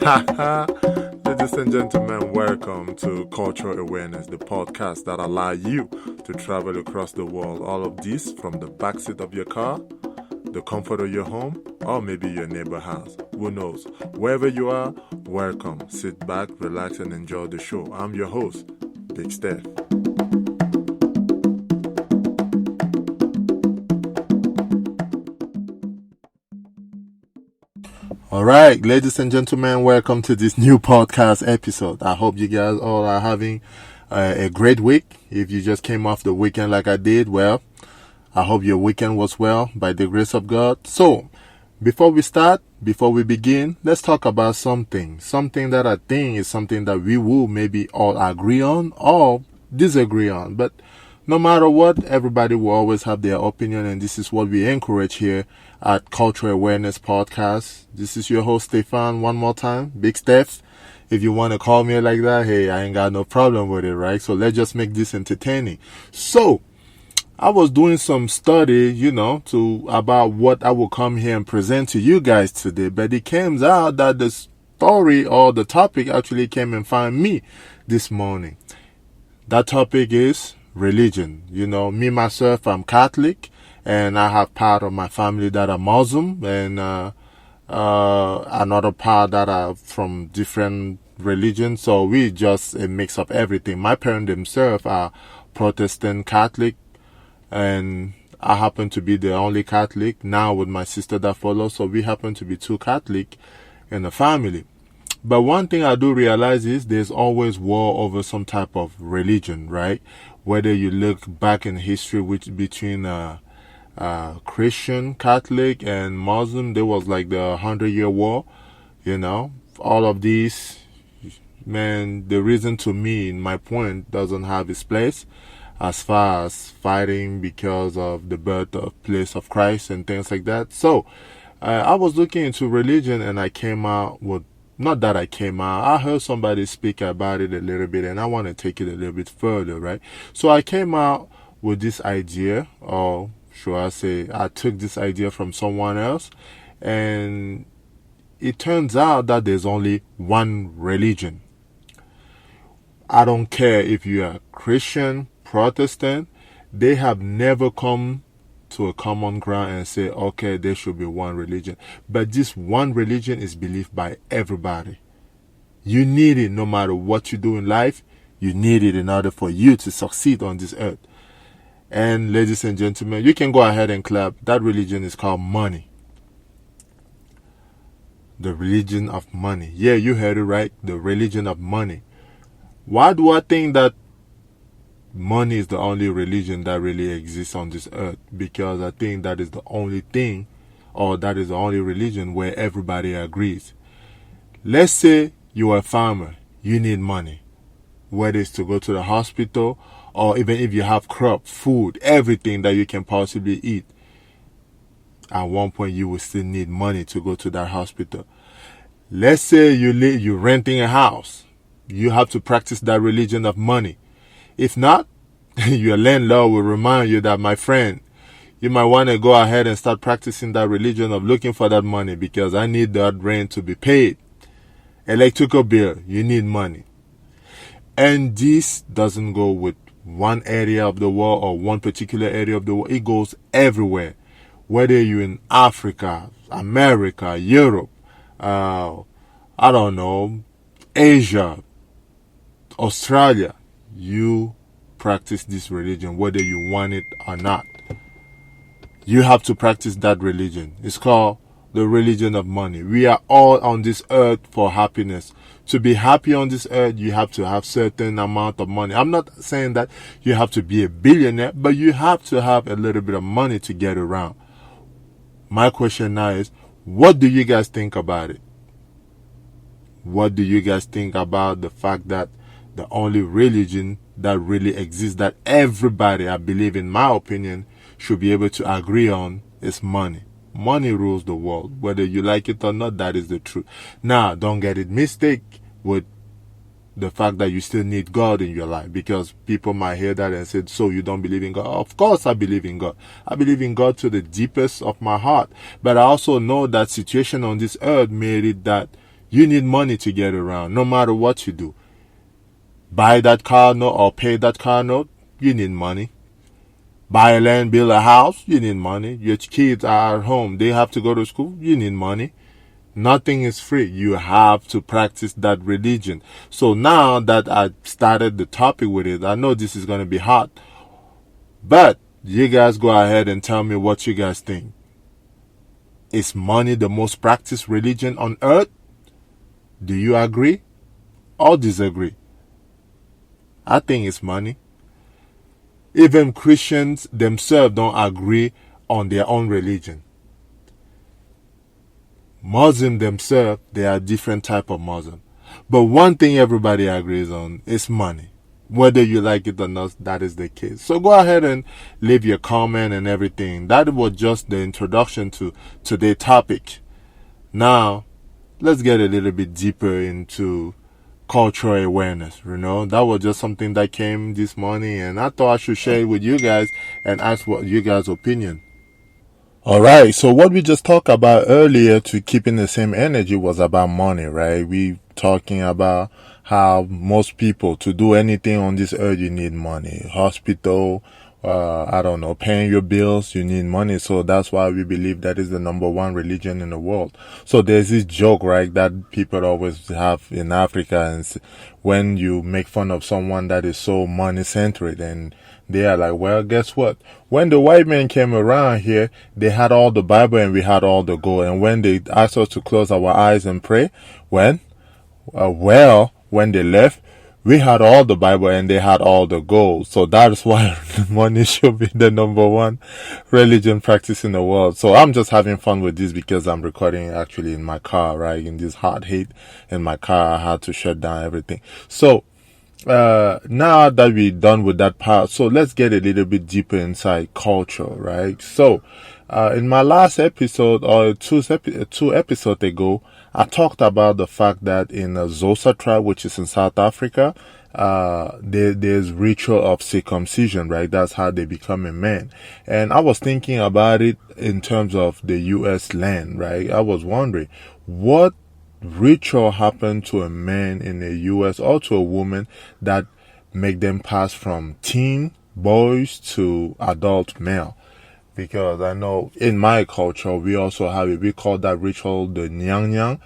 Ladies and gentlemen, welcome to Cultural Awareness, the podcast that allows you to travel across the world. All of this from the backseat of your car, the comfort of your home, or maybe your neighbor house. Who knows? Wherever you are, welcome. Sit back, relax, and enjoy the show. I'm your host, Big Steph. All right, ladies and gentlemen, welcome to this new podcast episode. I hope you guys all are having a great week. If you just came off the weekend like I did, well, I hope your weekend was well by the grace of God. So, before we begin, let's talk about something that I think is something that we will maybe all agree on or disagree on. But no matter what, everybody will always have their opinion, and this is what we encourage here at Cultural Awareness Podcast. This is your host, Stefan, one more time, Big Steph. If you want to call me like that, hey, I ain't got no problem with it, right? So let's just make this entertaining. So, I was doing some study, about what I will come here and present to you guys today, but it came out that the story or the topic actually came and found me this morning. That topic is religion. Me, myself, I'm Catholic, and I have part of my family that are Muslim, and another part that are from different religions. So we just a mix of everything. My parents themselves are Protestant Catholic, and I happen to be the only Catholic now with my sister that follows. So we happen to be two Catholic in the family. But one thing I do realize is there's always war over some type of religion, right? Whether you look back in history between Christian, Catholic, and Muslim, there was like the 100-year war, all of these, man, the reason to me, my point, doesn't have its place as far as fighting because of the birthplace of Christ and things like that. So, I was looking into religion, and I came out with, I heard somebody speak about it a little bit, and I want to take it a little bit further, right? So I came out with this idea, or should I say, I took this idea from someone else, and it turns out that there's only one religion. I don't care if you are Christian, Protestant, they have never come to a common ground and say, okay, there should be one religion. But this one religion is believed by everybody. You need it no matter what you do in life. You need it in order for you to succeed on this earth. And ladies and gentlemen, you can go ahead and clap. That religion is called money. The religion of money. Yeah, you heard it right. The religion of money. Why do I think that money is the only religion that really exists on this earth? Because I think that is the only thing, or that is the only religion where everybody agrees. Let's say you are a farmer, you need money, whether it's to go to the hospital, or even if you have crop, food, everything that you can possibly eat. At one point, you will still need money to go to that hospital. Let's say you're renting a house. You have to practice that religion of money. If not, your landlord will remind you that, my friend, you might want to go ahead and start practicing that religion of looking for that money, because I need that rent to be paid. Electrical bill, you need money. And this doesn't go with one area of the world or one particular area of the world. It goes everywhere. Whether you're in Africa, America, Europe, Asia, Australia, you practice this religion whether you want it or not. You have to practice that religion. It's called the religion of money. We are all on this earth for happiness. To be happy on this earth, you have to have certain amount of money. I'm not saying that you have to be a billionaire, but you have to have a little bit of money to get around. My question now is, what do you guys think about it? What do you guys think about the fact that the only religion that really exists, that everybody, I believe, in my opinion, should be able to agree on, is money? Money rules the world. Whether you like it or not, that is the truth. Now, don't get it mistaken with the fact that you still need God in your life, because people might hear that and say, so you don't believe in God? Of course I believe in God. I believe in God to the deepest of my heart. But I also know that situation on this earth made it that You need money to get around, no matter what you do. Buy that car note or pay that car note, you need money. Buy a land, build a house, you need money. Your kids are at home, they have to go to school, you need money. Nothing is free. You have to practice that religion. So now that I started the topic with it, I know this is going to be hot. But you guys go ahead and tell me what you guys think. Is money the most practiced religion on earth? Do you agree or disagree? I think it's money. Even Christians themselves don't agree on their own religion. Muslims themselves, they are different type of Muslim. But one thing everybody agrees on is money. Whether you like it or not, that is the case. So go ahead and leave your comment and everything. That was just the introduction to today's topic. Now, let's get a little bit deeper into cultural awareness. That was just something that came this morning, and I thought I should share it with you guys and ask what you guys' opinion. Alright, so what we just talked about earlier to keeping the same energy was about money, right? We talking about how most people, to do anything on this earth, you need money. Hospital, I don't know, paying your bills, you need money. So that's why we believe that is the number one religion in the world. So there's this joke, right, that people always have in Africa, and when you make fun of someone that is so money-centered, and they are like, well, guess what? When the white men came around here, they had all the Bible and we had all the gold. And when they asked us to close our eyes and pray, when they left, we had all the Bible and they had all the gold. So that's why money should be the number one religion practice in the world. So I'm just having fun with this because I'm recording actually in my car, right? In this hot heat in my car, I had to shut down everything. So now that we're done with that part, so let's get a little bit deeper inside culture, right? So, in my last episode, or two episodes ago, I talked about the fact that in the Xhosa tribe, which is in South Africa, there's ritual of circumcision, right? That's how they become a man. And I was thinking about it in terms of the U.S. land, right? I was wondering, what ritual happen to a man in the U.S. or to a woman that make them pass from teen boys to adult male? Because I know in my culture we also have it. We call that ritual the nyang nyang,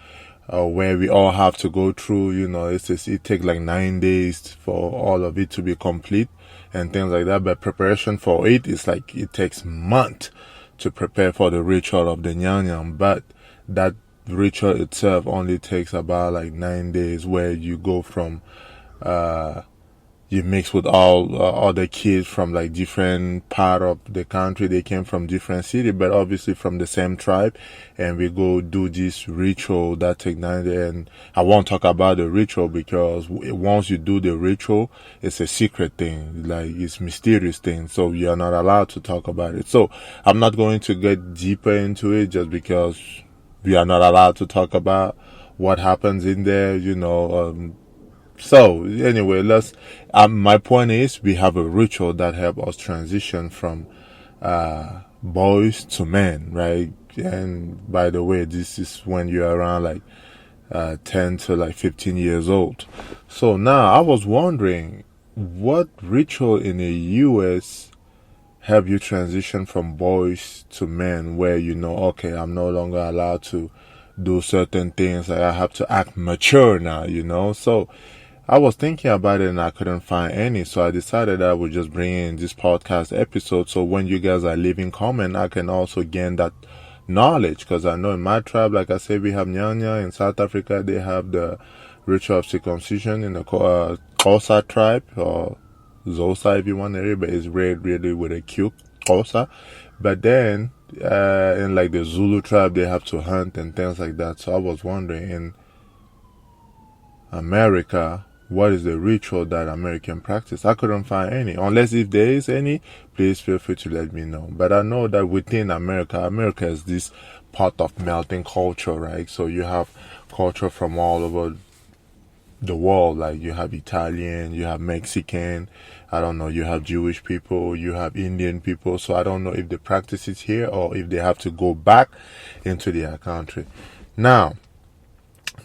where we all have to go through. It takes like 9 days for all of it to be complete and things like that. But preparation for it is like it takes months to prepare for the ritual of the nyang nyang. But that ritual itself only takes about like 9 days, where you go from you mix with all other kids from like different part of the country. They came from different city, but obviously from the same tribe, and we go do this ritual that take 9 days. And I won't talk about the ritual because once you do the ritual, it's a secret thing, like it's mysterious thing, so you're not allowed to talk about it. So I'm not going to get deeper into it just because we are not allowed to talk about what happens in there, So anyway, my point is, we have a ritual that helps us transition from boys to men, right? And by the way, this is when you're around like 10 to like 15 years old. So now I was wondering, what ritual in the U.S. help you transition from boys to men, where okay, I'm no longer allowed to do certain things, like I have to act mature now, So I was thinking about it and I couldn't find any, so I decided I would just bring in this podcast episode, so when you guys are leaving comment, I can also gain that knowledge. Because I know in my tribe, like I said, we have Nyanya. In South Africa, they have the ritual of circumcision. In the Xhosa tribe, or Xhosa if you want to read, but it's read really with a Q, Xhosa. But then in like the Zulu tribe, they have to hunt and things like that. So I was wondering, in America, what is the ritual that American practice? I couldn't find any. Unless if there is any, please feel free to let me know. But I know that within America is this part of melting culture, right? So you have culture from all over the world. Like you have Italian, you have Mexican, I don't know, you have Jewish people, you have Indian people. So I don't know if the practice is here or if they have to go back into their country. Now,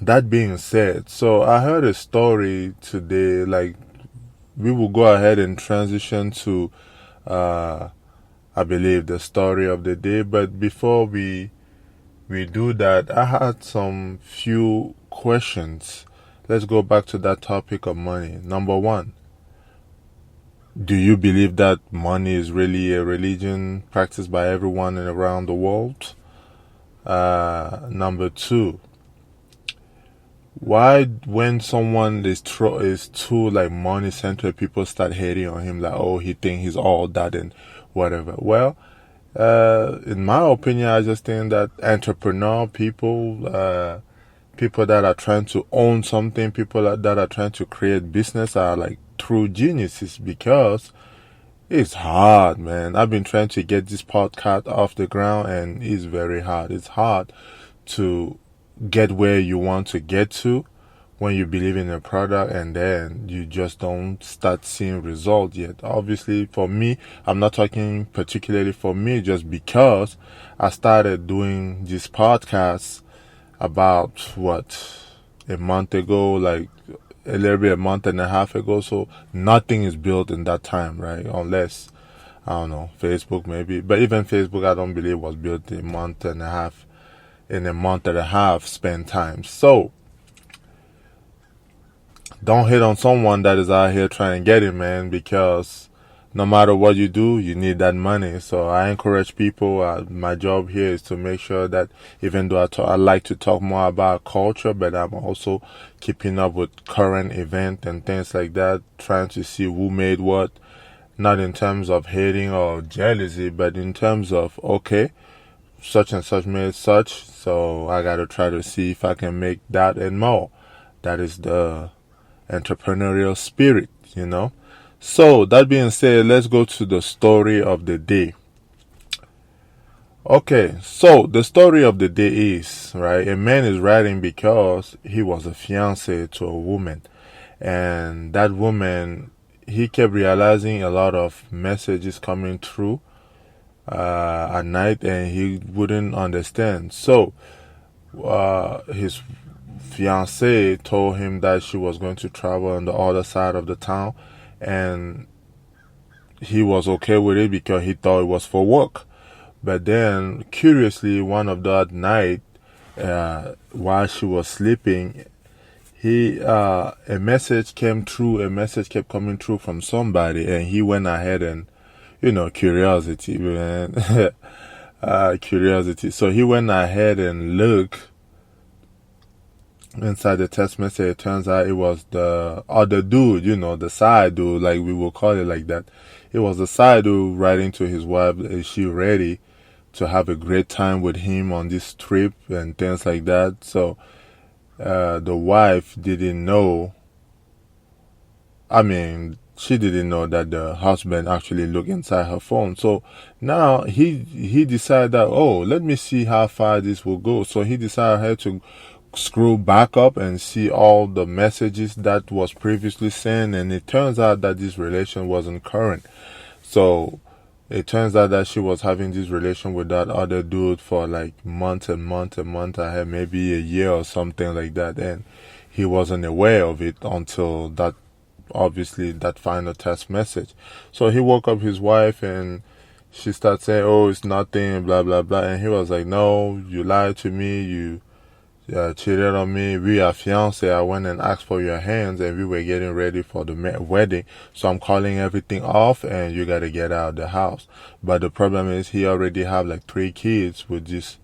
that being said, so I heard a story today. Like, we will go ahead and transition to, I believe, the story of the day. But before we do that, I had some few questions. Let's go back to that topic of money. Number one, do you believe that money is really a religion practiced by everyone around the world? Number two, why when someone is too like money centered, people start hating on him, like, oh, he think he's all that and whatever. Well, in my opinion, I just think that entrepreneur people, people that are trying to own something, people that are trying to create business are like true geniuses, because it's hard, man. I've been trying to get this podcast off the ground, and it's very hard. It's hard to get where you want to get to when you believe in a product and then you just don't start seeing results yet. Obviously, for me, I'm not talking particularly for me, just because I started doing this podcast about a month ago, like a little bit, a month and a half ago. So nothing is built in that time, right? Unless, I don't know, Facebook maybe. But even Facebook, I don't believe was built in a month and a half spend time. So don't hate on someone that is out here trying to get it, man, because no matter what you do, you need that money. So I encourage people. My job here is to make sure that, even though I like to talk more about culture, but I'm also keeping up with current event and things like that, trying to see who made what, not in terms of hating or jealousy, but in terms of, okay, such and such made such, so I gotta try to see if I can make that and more. That is the entrepreneurial spirit, you know. So that being said, let's go to the story of the day. Okay, so the story of the day is, right, a man is writing because he was a fiance to a woman, and that woman, he kept realizing a lot of messages coming through at night, and he wouldn't understand. So his fiance told him that she was going to travel on the other side of the town, and he was okay with it because he thought it was for work. But then, curiously, one of that night, while she was sleeping, a message came through. A message kept coming through from somebody, and he went ahead and, curiosity, man, curiosity. So he went ahead and looked inside the text message. It turns out it was the other dude, the side dude, like we will call it like that. It was the side dude writing to his wife, is she ready to have a great time with him on this trip and things like that. So the wife didn't know, she didn't know that the husband actually looked inside her phone. So now he decided that, oh, let me see how far this will go. So he decided to scroll back up and see all the messages that was previously sent, and it turns out that this relation wasn't current. So it turns out that she was having this relation with that other dude for like months and months and months ahead, maybe a year or something like that, and he wasn't aware of it until that, obviously, that final text message. So he woke up his wife, and she started saying, oh, it's nothing, blah blah blah, and he was like, no, you lied to me, you cheated on me. We are fiancé. I went and asked for your hands, and we were getting ready for the wedding. So I'm calling everything off, and you gotta get out of the house. But the problem is, he already have like 3 kids with this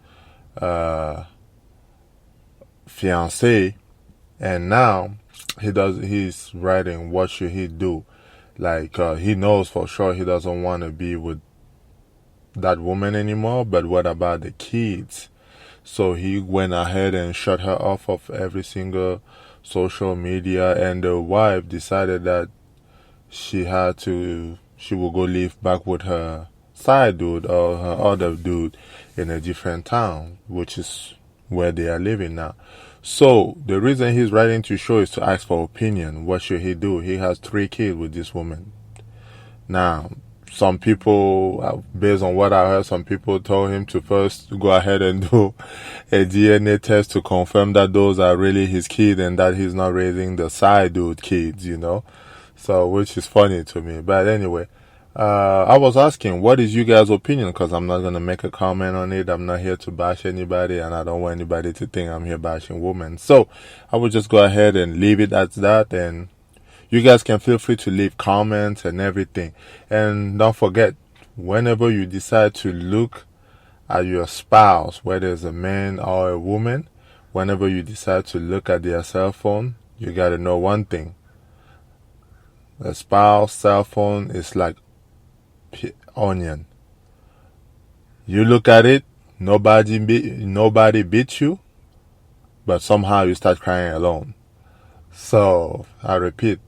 fiancé, and now he's writing, what should he do? Like, he knows for sure he doesn't want to be with that woman anymore, but what about the kids? So he went ahead and shut her off of every single social media, and the wife decided that she will go live back with her side dude or her other dude in a different town, which is where they are living now. So the reason he's writing to show is to ask for opinion. What should he do? He has 3 kids with this woman. Now, some people, based on what I heard, some people told him to first go ahead and do a DNA test to confirm that those are really his kids and that he's not raising the side dude kids, So, which is funny to me. But anyway, I was asking, what is you guys' opinion? Because I'm not going to make a comment on it. I'm not here to bash anybody, and I don't want anybody to think I'm here bashing women. So, I will just go ahead and leave it at that, and you guys can feel free to leave comments and everything. And don't forget, whenever you decide to look at your spouse, whether it's a man or a woman, whenever you decide to look at their cell phone, you got to know one thing. The spouse cell phone is like onion. You look at it, nobody beats you, but somehow you start crying alone. So, I repeat,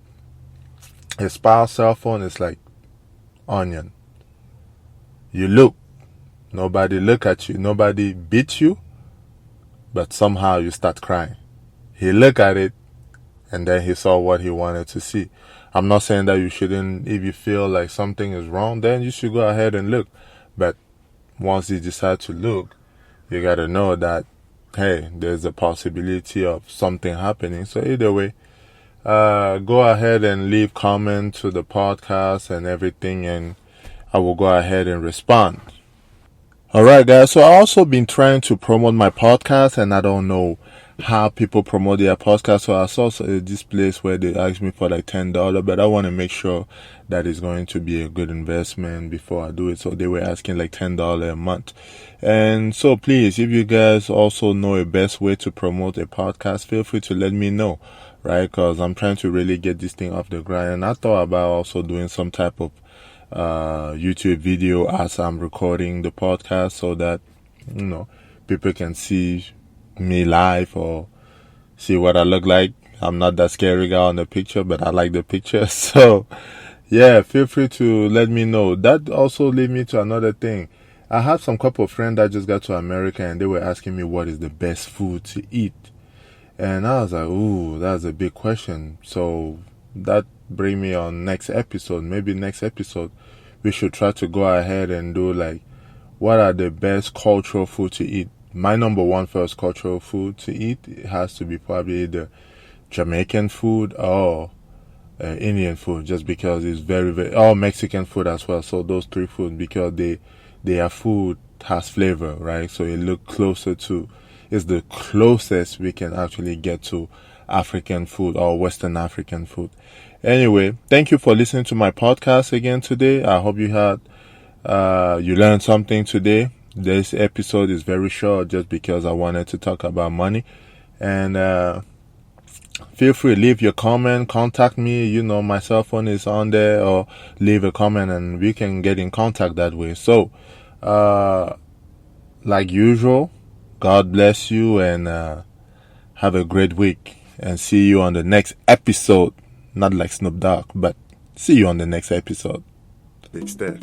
a spouse cell phone is like onion. You look, nobody look at you, nobody beats you, but somehow you start crying. He looked at it, and then he saw what he wanted to see. I'm not saying that you shouldn't, if you feel like something is wrong, then you should go ahead and look. But once you decide to look, you got to know that, hey, there's a possibility of something happening. So either way, go ahead and leave comment to the podcast and everything, and I will go ahead and respond. Alright guys, so I also been trying to promote my podcast, and I don't know how people promote their podcast. So I saw this place where they asked me for like $10, but I want to make sure that it's going to be a good investment before I do it. So they were asking like $10 a month. And so please, if you guys also know a best way to promote a podcast, feel free to let me know, right? Because I'm trying to really get this thing off the ground. And I thought about also doing some type of YouTube video as I'm recording the podcast, so that people can see me live or see what I look like. I'm not that scary guy on the picture, but I like the picture. So yeah, feel free to let me know. That also lead me to another thing. I have some couple of friends that just got to America, and they were asking me what is the best food to eat, and I was like, ooh, that's a big question. So that bring me on next episode. Maybe next episode we should try to go ahead and do like, what are the best cultural food to eat? My number one first cultural food to eat, it has to be probably the Jamaican food or Indian food, just because it's very, very, or Mexican food as well. So those three foods, because their food has flavor, right? So it look closer to, it's the closest we can actually get to African food or Western African food. Anyway, thank you for listening to my podcast again today. I hope you had you learned something today. This episode is very short just because I wanted to talk about money. And feel free, leave your comment, contact me. My cell phone is on there, or leave a comment and we can get in contact that way. So like usual, God bless you, and have a great week, and see you on the next episode. Not like Snoop Dogg, but see you on the next episode. Big step.